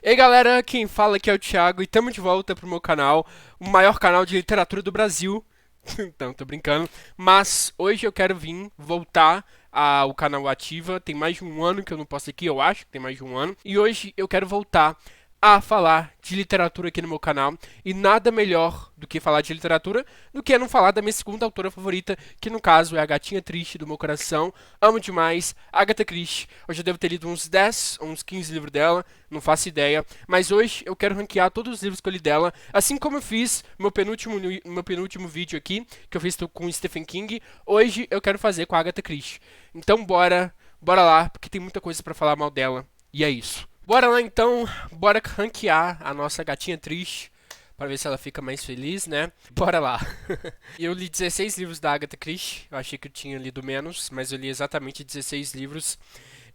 E aí galera, quem fala aqui é o Thiago e estamos de volta pro meu canal, o maior canal de literatura do Brasil. Então, tô brincando. Mas hoje eu quero vir voltar ao canal Ativa. Tem mais de um ano que eu não posto aqui, eu acho que tem mais de um ano. E hoje eu quero voltar a falar de literatura aqui no meu canal. E nada melhor do que falar de literatura do que não falar da minha segunda autora favorita, que no caso é a gatinha triste do meu coração. Amo demais, Agatha Christie. Hoje eu devo ter lido uns 10 ou uns 15 livros dela, não faço ideia. Mas hoje eu quero ranquear todos os livros que eu li dela, assim como eu fiz no meu penúltimo vídeo aqui, que eu fiz com o Stephen King. Hoje eu quero fazer com a Agatha Christie. Então bora lá, porque tem muita coisa pra falar mal dela. E é isso. Bora lá então, bora ranquear a nossa gatinha triste, para ver se ela fica mais feliz, né? Bora lá. Eu li 16 livros da Agatha Christie, eu achei que eu tinha lido menos, mas eu li exatamente 16 livros.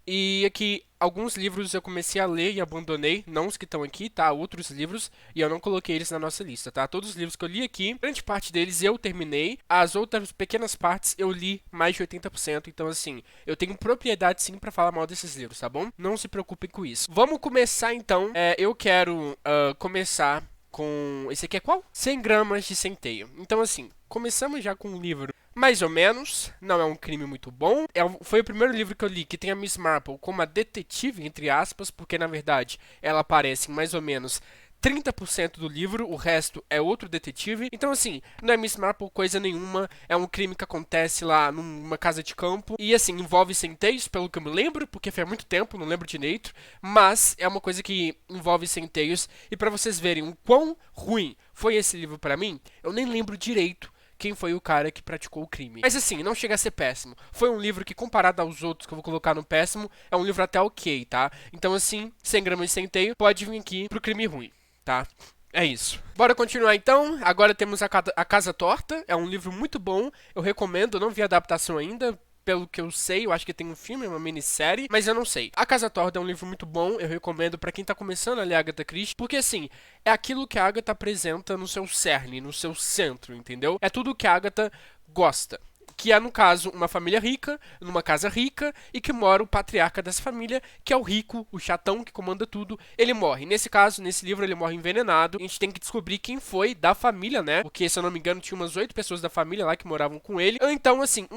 E aqui, alguns livros eu comecei a ler e abandonei, não os que estão aqui, tá? Outros livros, e eu não coloquei eles na nossa lista, tá? Todos os livros que eu li aqui, grande parte deles eu terminei, as outras pequenas partes eu li mais de 80%, então assim, eu tenho propriedade sim pra falar mal desses livros, tá bom? Não se preocupem com isso. Vamos começar então, eu quero começar com... Esse aqui é qual? 100 gramas de centeio. Então assim, começamos já com um livro mais ou menos, não é um crime muito bom. Foi o primeiro livro que eu li que tem a Miss Marple como a detetive, entre aspas, porque na verdade ela aparece em mais ou menos 30% do livro, o resto é outro detetive. Então, assim, não é Miss Marple coisa nenhuma, é um crime que acontece lá numa casa de campo. E, assim, envolve centeios, pelo que eu me lembro, porque faz muito tempo, não lembro direito. Mas é uma coisa que envolve centeios. E pra vocês verem o quão ruim foi esse livro pra mim, eu nem lembro direito quem foi o cara que praticou o crime. Mas assim, não chega a ser péssimo. Foi um livro que, comparado aos outros que eu vou colocar no péssimo, é um livro até ok, tá? Então assim, 100 gramas de centeio pode vir aqui pro crime ruim, tá? É isso. Bora continuar então. Agora temos a Casa Torta. É um livro muito bom. Eu recomendo. Eu não vi a adaptação ainda. Pelo que eu sei, eu acho que tem um filme, uma minissérie, mas eu não sei. A Casa Torta é um livro muito bom, eu recomendo pra quem tá começando a ler Agatha Christie, porque assim, é aquilo que a Agatha apresenta no seu cerne, no seu centro, entendeu? É tudo que a Agatha gosta. Que é, no caso, uma família rica, numa casa rica, e que mora o patriarca dessa família, que é o rico, o chatão que comanda tudo. Ele morre. Nesse caso, nesse livro, ele morre envenenado. A gente tem que descobrir quem foi da família, né? Porque, se eu não me engano, tinha umas 8 pessoas da família lá que moravam com ele. Então, assim,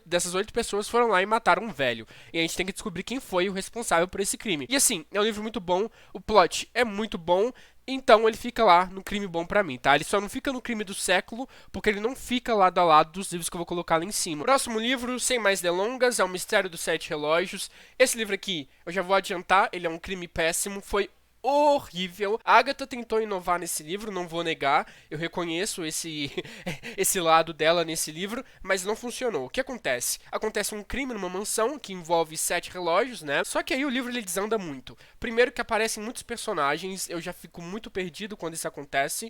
dessas 8 pessoas foram lá e mataram um velho. E a gente tem que descobrir quem foi o responsável por esse crime. E, assim, é um livro muito bom. O plot é muito bom. Então ele fica lá no crime bom pra mim, tá? Ele só não fica no crime do século, porque ele não fica lado a lado dos livros que eu vou colocar lá em cima. Próximo livro, sem mais delongas, é O Mistério dos Sete Relógios. Esse livro aqui, eu já vou adiantar, ele é um crime péssimo, foi horrível. A Agatha tentou inovar nesse livro, não vou negar. Eu reconheço esse lado dela nesse livro, mas não funcionou. O que acontece? Acontece um crime numa mansão que envolve 7 relógios, né? Só que aí o livro ele desanda muito. Primeiro que aparecem muitos personagens, eu já fico muito perdido quando isso acontece.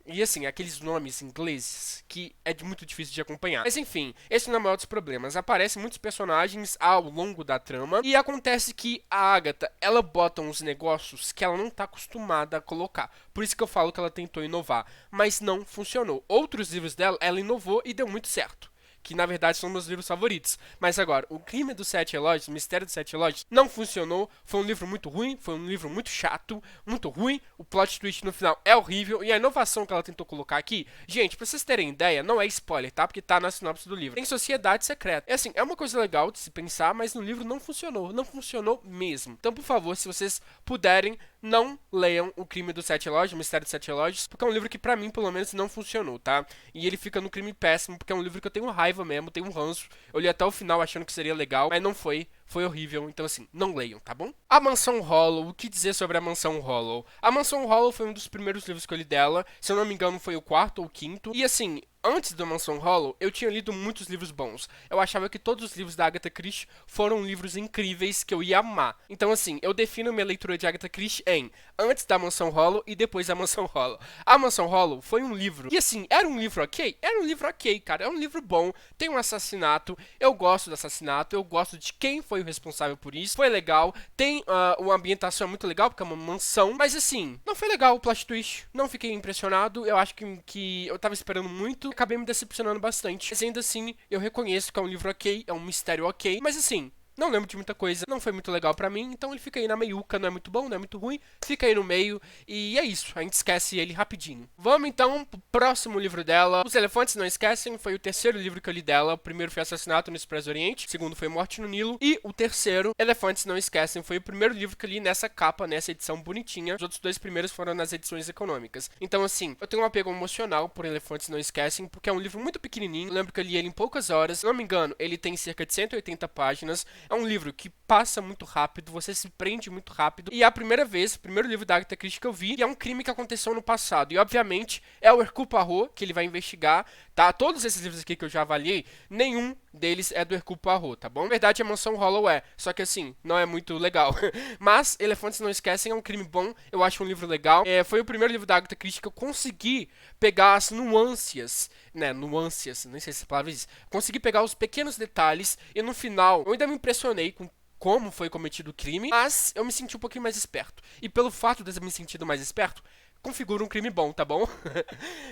E assim, aqueles nomes ingleses que é muito difícil de acompanhar. Mas enfim, esse não é o maior dos problemas. Aparecem muitos personagens ao longo da trama. E acontece que a Agatha, ela bota uns negócios que ela não tá acostumada a colocar. Por isso que eu falo que ela tentou inovar. Mas não funcionou. Outros livros dela, ela inovou e deu muito certo. Que na verdade são meus livros favoritos. Mas agora, O Crime dos Sete Relógios, O Mistério dos Sete Relógios, não funcionou. Foi um livro muito ruim, foi um livro muito chato, muito ruim. O plot twist no final é horrível. E a inovação que ela tentou colocar aqui, gente, pra vocês terem ideia, não é spoiler, tá? Porque tá na sinopse do livro. Tem sociedade secreta. É assim, é uma coisa legal de se pensar, mas no livro não funcionou. Não funcionou mesmo. Então, por favor, se vocês puderem, não leiam O Crime dos Sete Relógios, O Mistério dos Sete Relógios, porque é um livro que pra mim, pelo menos, não funcionou, tá? E ele fica no crime péssimo, porque é um livro que eu tenho raiva mesmo, tenho um ranço. Eu li até o final achando que seria legal, mas não foi. Foi horrível, então assim, não leiam, tá bom? A Mansão Hollow, o que dizer sobre a Mansão Hollow? A Mansão Hollow foi um dos primeiros livros que eu li dela, se eu não me engano foi o quarto ou quinto, e assim, antes da Mansão Hollow, eu tinha lido muitos livros bons. Eu achava que todos os livros da Agatha Christie foram livros incríveis que eu ia amar. Então assim, eu defino minha leitura de Agatha Christie em antes da Mansão Hollow e depois da Mansão Hollow. A Mansão Hollow foi um livro, e assim, era um livro ok? Era um livro ok, cara, é um livro bom, tem um assassinato, eu gosto do assassinato, eu gosto de quem foi o responsável por isso, foi legal, tem uma ambientação muito legal, porque é uma mansão, mas assim, não foi legal o plot twist, não fiquei impressionado, eu acho que eu tava esperando muito, acabei me decepcionando bastante, mas ainda assim, eu reconheço que é um livro ok, é um mistério ok, mas assim, não lembro de muita coisa, não foi muito legal pra mim, então ele fica aí na meiuca, não é muito bom, não é muito ruim, fica aí no meio, e é isso, a gente esquece ele rapidinho. Vamos então pro próximo livro dela. Os Elefantes Não Esquecem foi o terceiro livro que eu li dela. O primeiro foi Assassinato no Expresso do Oriente, o segundo foi Morte no Nilo, e o terceiro, Elefantes Não Esquecem, foi o primeiro livro que eu li nessa capa, nessa edição bonitinha. Os outros dois primeiros foram nas edições econômicas. Então assim, eu tenho um apego emocional por Elefantes Não Esquecem, porque é um livro muito pequenininho. Eu lembro que eu li ele em poucas horas, se não me engano, ele tem cerca de 180 páginas. É um livro que passa muito rápido, você se prende muito rápido. E é a primeira vez, o primeiro livro da Agatha Christie que eu vi, e é um crime que aconteceu no passado. E obviamente é o Hercule Poirot que ele vai investigar, tá? Todos esses livros aqui que eu já avaliei, nenhum deles é do Hercule Poirot, tá bom? Na verdade, a Mansão Hollow é, só que assim, não é muito legal. Mas Elefantes Não Esquecem é um crime bom, eu acho um livro legal. Foi o primeiro livro da Agatha Christie que eu consegui pegar as nuances, né? Nuances, nem sei se essa palavra existe. Consegui pegar os pequenos detalhes e no final eu ainda me impressionei com como foi cometido o crime, mas eu me senti um pouquinho mais esperto. E pelo fato de eu me sentido mais esperto, configura um crime bom, tá bom?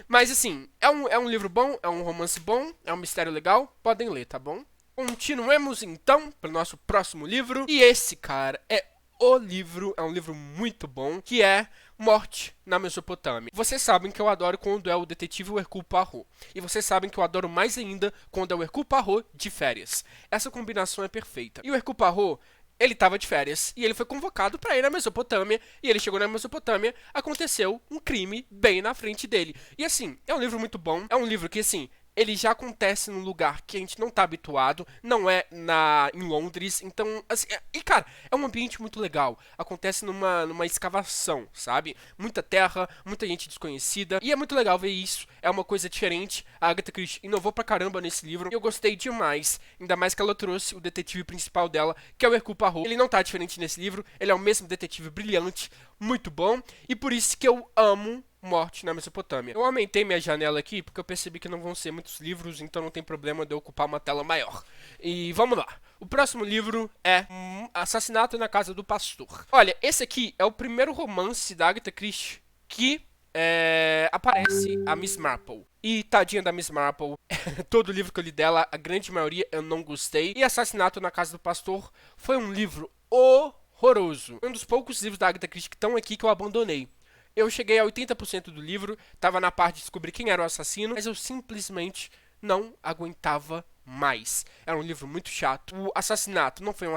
Mas assim, é um livro bom, é um romance bom, é um mistério legal, podem ler, tá bom? Continuemos então para o nosso próximo livro. E esse, cara, é um livro muito bom, que é Morte na Mesopotâmia. Vocês sabem que eu adoro quando é o detetive Hercule Poirot. E vocês sabem que eu adoro mais ainda quando é o Hercule Poirot de férias. Essa combinação é perfeita. E o Hercule Poirot, ele estava de férias e ele foi convocado para ir na Mesopotâmia. E ele chegou na Mesopotâmia, aconteceu um crime bem na frente dele. E assim, é um livro muito bom. É um livro que, assim, ele já acontece num lugar que a gente não tá habituado, não é em Londres, então, assim, cara, é um ambiente muito legal, acontece numa escavação, sabe? Muita terra, muita gente desconhecida, e é muito legal ver isso, é uma coisa diferente. A Agatha Christie inovou pra caramba nesse livro, e eu gostei demais, ainda mais que ela trouxe o detetive principal dela, que é o Hercule Poirot. Ele não tá diferente nesse livro, ele é o mesmo detetive brilhante, muito bom, e por isso que eu amo Morte na Mesopotâmia. Eu aumentei minha janela aqui porque eu percebi que não vão ser muitos livros, então não tem problema de eu ocupar uma tela maior. E vamos lá. O próximo livro é Assassinato na Casa do Pastor. Olha, esse aqui é o primeiro romance da Agatha Christie que aparece a Miss Marple. E tadinha da Miss Marple, todo livro que eu li dela, a grande maioria eu não gostei. E Assassinato na Casa do Pastor foi um livro horroroso. Um dos poucos livros da Agatha Christie que estão aqui que eu abandonei. Eu cheguei a 80% do livro, tava na parte de descobrir quem era o assassino, mas eu simplesmente não aguentava mais. Era um livro muito chato. O assassinato não foi um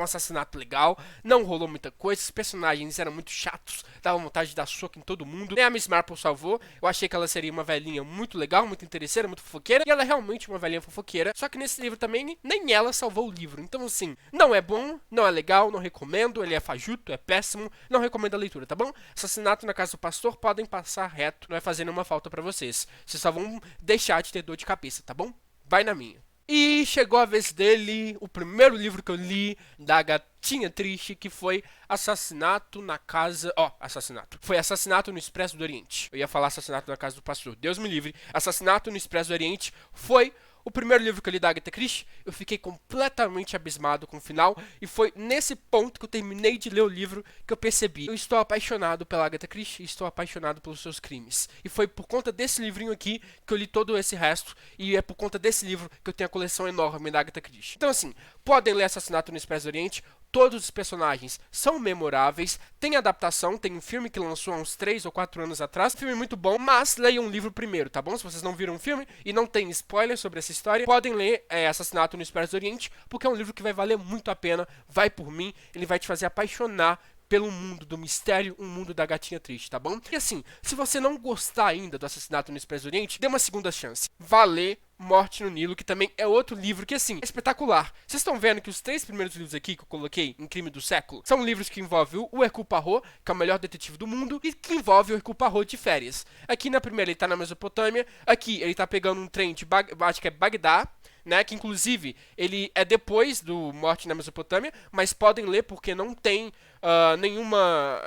assassinato legal, não rolou muita coisa, os personagens eram muito chatos, dava vontade de dar soco em todo mundo. Nem a Miss Marple salvou, eu achei que ela seria uma velhinha muito legal, muito interesseira, muito fofoqueira, e ela é realmente uma velhinha fofoqueira, só que nesse livro também, nem ela salvou o livro. Então assim, não é bom, não é legal, não recomendo, ele é fajuto, é péssimo, não recomendo a leitura, tá bom? Assassinato na Casa do Pastor, podem passar reto, não vai fazer nenhuma falta pra vocês. Vocês só vão deixar de ter dor de cabeça, tá bom? Vai na minha. E chegou a vez dele, o primeiro livro que eu li da Gatinha Triste, que foi Assassinato na Casa... Assassinato. Foi Assassinato no Expresso do Oriente. Eu ia falar Assassinato na Casa do Pastor. Deus me livre. Assassinato no Expresso do Oriente foi o primeiro livro que eu li da Agatha Christie. Eu fiquei completamente abismado com o final. E foi nesse ponto que eu terminei de ler o livro que eu percebi: eu estou apaixonado pela Agatha Christie e estou apaixonado pelos seus crimes. E foi por conta desse livrinho aqui que eu li todo esse resto. E é por conta desse livro que eu tenho a coleção enorme da Agatha Christie. Então assim, podem ler Assassinato no Expresso do Oriente. Todos os personagens são memoráveis. Tem adaptação, tem um filme que lançou há uns 3 ou 4 anos atrás. Um filme muito bom, mas leiam um livro primeiro, tá bom? Se vocês não viram o filme e não tem spoiler sobre essa história, podem ler Assassinato no Expresso do Oriente, porque é um livro que vai valer muito a pena. Vai por mim, ele vai te fazer apaixonar pelo mundo do mistério, um mundo da Gatinha Triste, tá bom? E assim, se você não gostar ainda do Assassinato no Expresso do Oriente, dê uma segunda chance. Vá ler Morte no Nilo, que também é outro livro que, assim, é espetacular. Vocês estão vendo que os 3 primeiros livros aqui que eu coloquei em Crime do Século são livros que envolvem o Hercule Poirot, que é o melhor detetive do mundo, e que envolve o Hercule Poirot de férias. Aqui na primeira ele tá na Mesopotâmia, aqui ele tá pegando um trem de acho que é Bagdá, né, que inclusive ele é depois do Morte na Mesopotâmia, mas podem ler porque não tem nenhuma...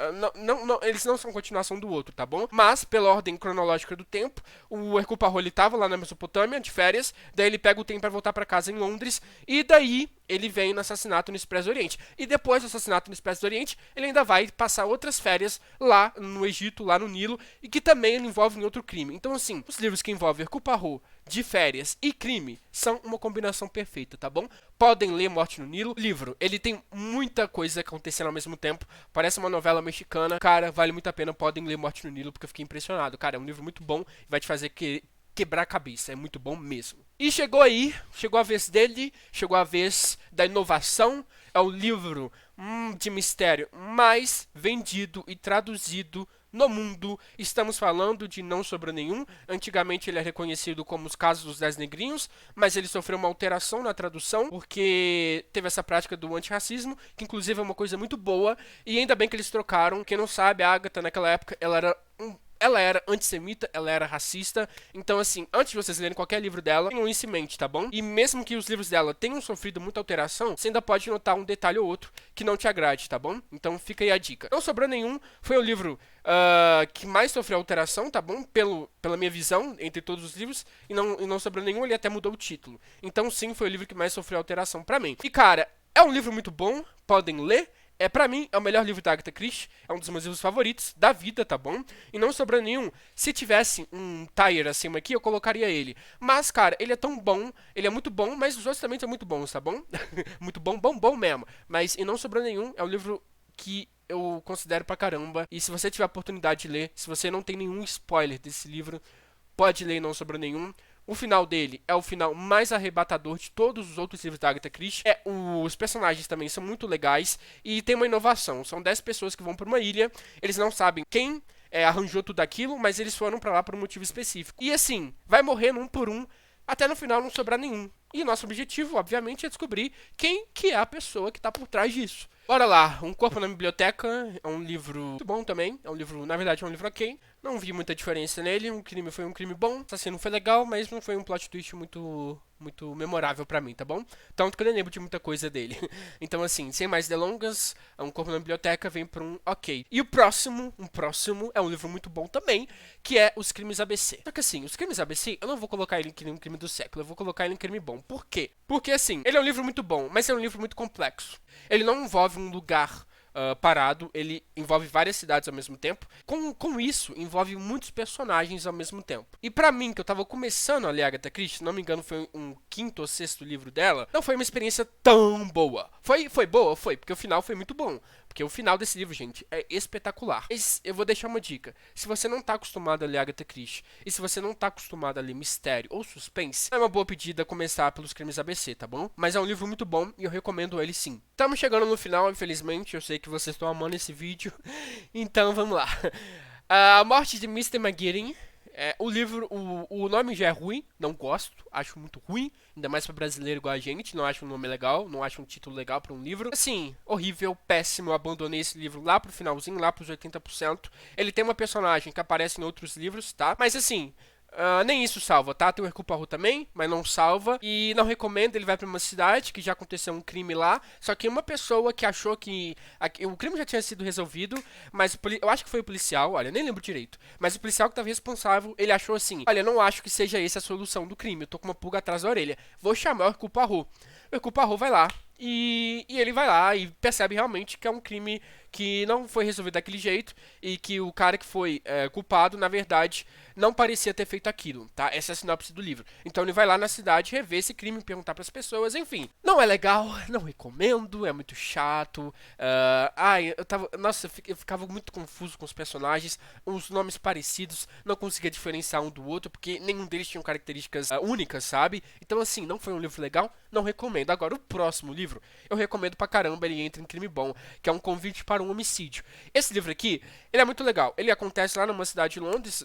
eles não são continuação do outro, tá bom? Mas, pela ordem cronológica do tempo, o Hercule Poirot, ele tava lá na Mesopotâmia, de férias, daí ele pega o trem pra voltar pra casa em Londres, e daí ele vem no Assassinato no Expresso do Oriente. E depois do Assassinato no Expresso do Oriente, ele ainda vai passar outras férias lá no Egito, lá no Nilo, e que também ele envolve em outro crime. Então, assim, os livros que envolvem Hercule Poirot de férias e crime são uma combinação perfeita, tá bom? Podem ler Morte no Nilo. Livro, ele tem muita coisa acontecendo ao mesmo tempo. Parece uma novela mexicana. Cara, vale muito a pena. Podem ler Morte no Nilo porque eu fiquei impressionado. Cara, é um livro muito bom e vai te fazer quebrar a cabeça. É muito bom mesmo. E chegou aí, chegou a vez dele, chegou a vez da inovação. É o livro de mistério mais vendido e traduzido no mundo. Estamos falando de Não Sobrou Nenhum. Antigamente ele é reconhecido como Os Casos dos Dez Negrinhos, mas ele sofreu uma alteração na tradução, porque teve essa prática do antirracismo, que inclusive é uma coisa muito boa, e ainda bem que eles trocaram. Quem não sabe, a Agatha naquela época, ela era antissemita, ela era racista. Então, assim, antes de vocês lerem qualquer livro dela, tenham isso em mente, tá bom? E mesmo que os livros dela tenham sofrido muita alteração, você ainda pode notar um detalhe ou outro que não te agrade, tá bom? Então fica aí a dica. Não Sobrou Nenhum foi o livro que mais sofreu alteração, tá bom? Pela minha visão, entre todos os livros. E não Sobrou Nenhum, ele até mudou o título. Então, sim, foi o livro que mais sofreu alteração pra mim. E, cara, é um livro muito bom, podem ler. Pra mim, é o melhor livro da Agatha Christie. É um dos meus livros favoritos da vida, tá bom? E Não Sobrou Nenhum. Se tivesse um tier acima aqui, eu colocaria ele. Mas, cara, ele é tão bom. Ele é muito bom, mas os outros também são muito bons, tá bom? Muito bom, bom, bom mesmo. Mas E Não Sobrou Nenhum é um livro que eu considero pra caramba. E se você tiver a oportunidade de ler, se você não tem nenhum spoiler desse livro, pode ler E Não Sobrou Nenhum. O final dele é o final mais arrebatador de todos os outros livros da Agatha Christie. Os personagens também são muito legais e tem uma inovação. São 10 pessoas que vão para uma ilha. Eles não sabem quem arranjou tudo aquilo, mas eles foram para lá por um motivo específico. E assim, vai morrendo um por um, até no final não sobrar nenhum. E nosso objetivo, obviamente, é descobrir quem que é a pessoa que está por trás disso. Bora lá, Um Corpo na Biblioteca é um livro muito bom também. É um livro, na verdade, é um livro ok. Não vi muita diferença nele. O crime foi um crime bom. O assassino foi legal, mas não foi um plot twist muito memorável pra mim, tá bom? Tanto que eu nem lembro de muita coisa dele. Então, assim, sem mais delongas, Um Corpo na Biblioteca vem pra um ok. E o próximo é um livro muito bom também, que é Os Crimes ABC. Só que assim, Os Crimes ABC, eu não vou colocar ele em um crime do século, eu vou colocar ele em crime bom. Por quê? Porque, assim, ele é um livro muito bom, mas é um livro muito complexo. Ele não envolve um lugar parado, ele envolve várias cidades ao mesmo tempo. Com isso, envolve muitos personagens ao mesmo tempo. E pra mim, que eu tava começando a ler Agatha Christie, se não me engano foi um quinto ou sexto livro dela, não foi uma experiência tão boa. Foi boa? Foi, porque o final foi muito bom. Porque o final desse livro, gente, é espetacular. Mas eu vou deixar uma dica. Se você não tá acostumado a ler Agatha Christie, e se você não tá acostumado a ler mistério ou suspense, é uma boa pedida começar pelos Crimes ABC, tá bom? Mas é um livro muito bom e eu recomendo ele sim. Estamos chegando no final, infelizmente. Eu sei que vocês estão amando esse vídeo. Então, vamos lá. A Morte de Mr. McGuinness. O livro, o nome já é ruim, não gosto, acho muito ruim, ainda mais pra brasileiro igual a gente, não acho um nome legal, não acho um título legal pra um livro. Assim, horrível, péssimo, eu abandonei esse livro lá pro finalzinho, lá pros 80%. Ele tem uma personagem que aparece em outros livros, tá? Mas assim, nem isso salva, tá? Tem o Hercule Poirot também, mas não salva. E não recomendo, ele vai pra uma cidade que já aconteceu um crime lá. Só que uma pessoa que achou que o crime já tinha sido resolvido, mas eu acho que foi o policial, olha, nem lembro direito. Mas o policial que tava responsável, ele achou assim: olha, não acho que seja essa a solução do crime, eu tô com uma pulga atrás da orelha. Vou chamar o Hercule Poirot. O Hercule Poirot vai lá. E ele vai lá e percebe realmente que é um crime que não foi resolvido daquele jeito e que o cara que foi culpado, na verdade, não parecia ter feito aquilo, tá? Essa é a sinopse do livro. Então ele vai lá na cidade rever esse crime, perguntar pras pessoas, enfim. Não é legal, não recomendo, é muito chato. Nossa, eu ficava muito confuso com os personagens, os nomes parecidos, não conseguia diferenciar um do outro, porque nenhum deles tinha características únicas, sabe? Então assim, não foi um livro legal, não recomendo. Agora, o próximo livro, eu recomendo pra caramba, ele entra em crime bom, que é Um Convite para um Homicídio. Esse livro aqui, ele é muito legal. Ele acontece lá numa cidade de Londres,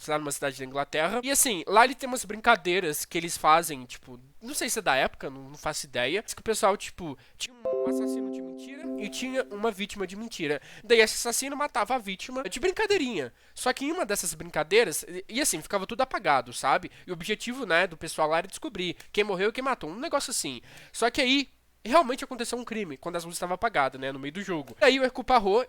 lá numa cidade da Inglaterra. E assim, lá ele tem umas brincadeiras que eles fazem, tipo, não sei se é da época, não faço ideia. Diz que o pessoal, tipo, tinha um assassino de mentira e tinha uma vítima de mentira. Daí esse assassino matava a vítima de brincadeirinha. Só que em uma dessas brincadeiras, e assim, ficava tudo apagado, sabe? E o objetivo, né, do pessoal lá era descobrir quem morreu e quem matou. Um negócio assim. Só que aí, realmente aconteceu um crime quando as luzes estavam apagadas, né, no meio do jogo. Aí o Hercule Poirot,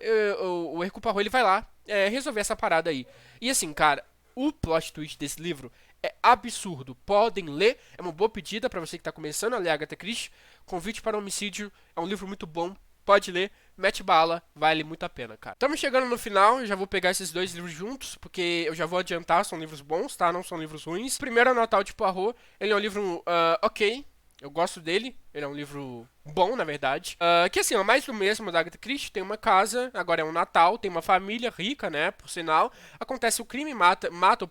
ele vai lá resolver essa parada aí. E assim, cara, o plot twist desse livro é absurdo. Podem ler, é uma boa pedida pra você que tá começando a ler Agatha Christie. Convite para um Homicídio é um livro muito bom, pode ler, mete bala, vale muito a pena, cara. Estamos chegando no final, eu já vou pegar esses dois livros juntos, porque eu já vou adiantar, são livros bons, tá? Não são livros ruins. Primeiro é o Natal de Poirot, ele é um livro ok, eu gosto dele, ele é um livro bom, na verdade. Que assim, é mais do mesmo da Agatha Christie, tem uma casa, agora é um Natal, tem uma família rica, né, por sinal. Acontece o crime, mata o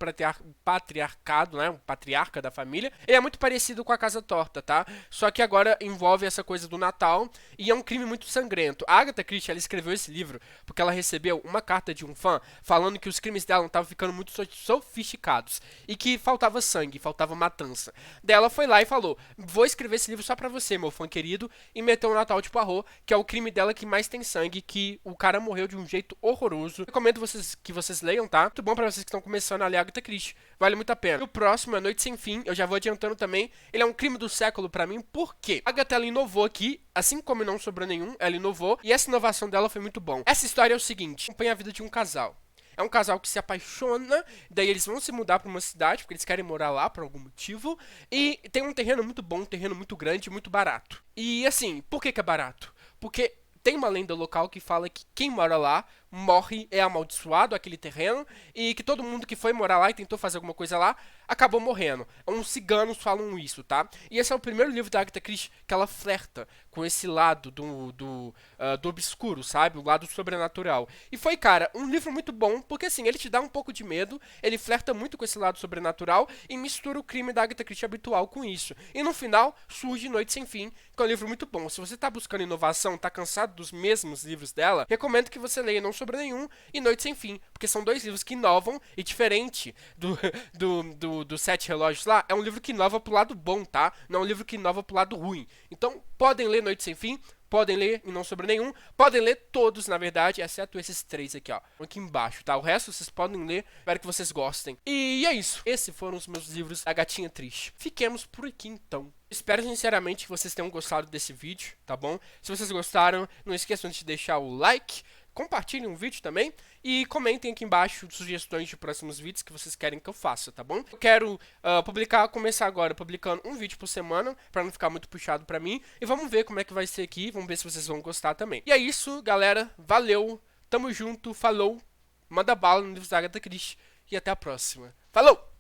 patriarcado, né, o patriarca da família. Ele é muito parecido com a Casa Torta, tá? Só que agora envolve essa coisa do Natal e é um crime muito sangrento. A Agatha Christie, ela escreveu esse livro porque ela recebeu uma carta de um fã falando que os crimes dela não estavam ficando muito sofisticados e que faltava sangue, faltava matança. Daí ela foi lá e falou: vou escrever esse livro só pra você, meu fã querido, e meteu o Natal de Poirot, que é o crime dela que mais tem sangue, que o cara morreu de um jeito horroroso. Recomendo que vocês leiam, tá? Muito bom pra vocês que estão começando a ler Agatha Christie. Vale muito a pena. E o próximo é Noite Sem Fim, eu já vou adiantando também. Ele é um crime do século pra mim, por quê? A Agatha, ela inovou aqui, assim como Não Sobrou Nenhum, ela inovou, e essa inovação dela foi muito bom. Essa história é o seguinte: acompanha a vida de um casal. É um casal que se apaixona, daí eles vão se mudar pra uma cidade, porque eles querem morar lá por algum motivo, e tem um terreno muito bom, um terreno muito grande, muito barato. E assim, por que é barato? Porque tem uma lenda local que fala que quem mora lá morre, é amaldiçoado aquele terreno, e que todo mundo que foi morar lá e tentou fazer alguma coisa lá acabou morrendo. Uns ciganos falam isso, tá? E esse é o primeiro livro da Agatha Christie que ela flerta com esse lado do obscuro, sabe? O lado sobrenatural. E foi, cara, um livro muito bom, porque assim, ele te dá um pouco de medo, ele flerta muito com esse lado sobrenatural e mistura o crime da Agatha Christie habitual com isso. E no final, surge Noite Sem Fim, que é um livro muito bom. Se você tá buscando inovação, tá cansado dos mesmos livros dela, recomendo que você leia Não Sobrou Nenhum e Noite Sem Fim, porque são dois livros que inovam, e diferente do Sete Relógios lá, é um livro que inova pro lado bom, tá? Não é um livro que inova pro lado ruim. Então, podem ler Noite Sem Fim, podem ler e Não Sobrou Nenhum, podem ler todos, na verdade, exceto esses três aqui, ó, aqui embaixo, tá? O resto vocês podem ler, espero que vocês gostem. E é isso, esses foram os meus livros A Gatinha Triste. Fiquemos por aqui, então. Espero sinceramente que vocês tenham gostado desse vídeo, tá bom? Se vocês gostaram, não esqueçam de deixar o like, compartilhem o vídeo também e comentem aqui embaixo sugestões de próximos vídeos que vocês querem que eu faça, tá bom? Eu quero começar agora publicando um vídeo por semana, pra não ficar muito puxado pra mim, e vamos ver como é que vai ser aqui, vamos ver se vocês vão gostar também. E é isso, galera, valeu, tamo junto, falou, manda bala no livro da Agatha Christie e até a próxima. Falou!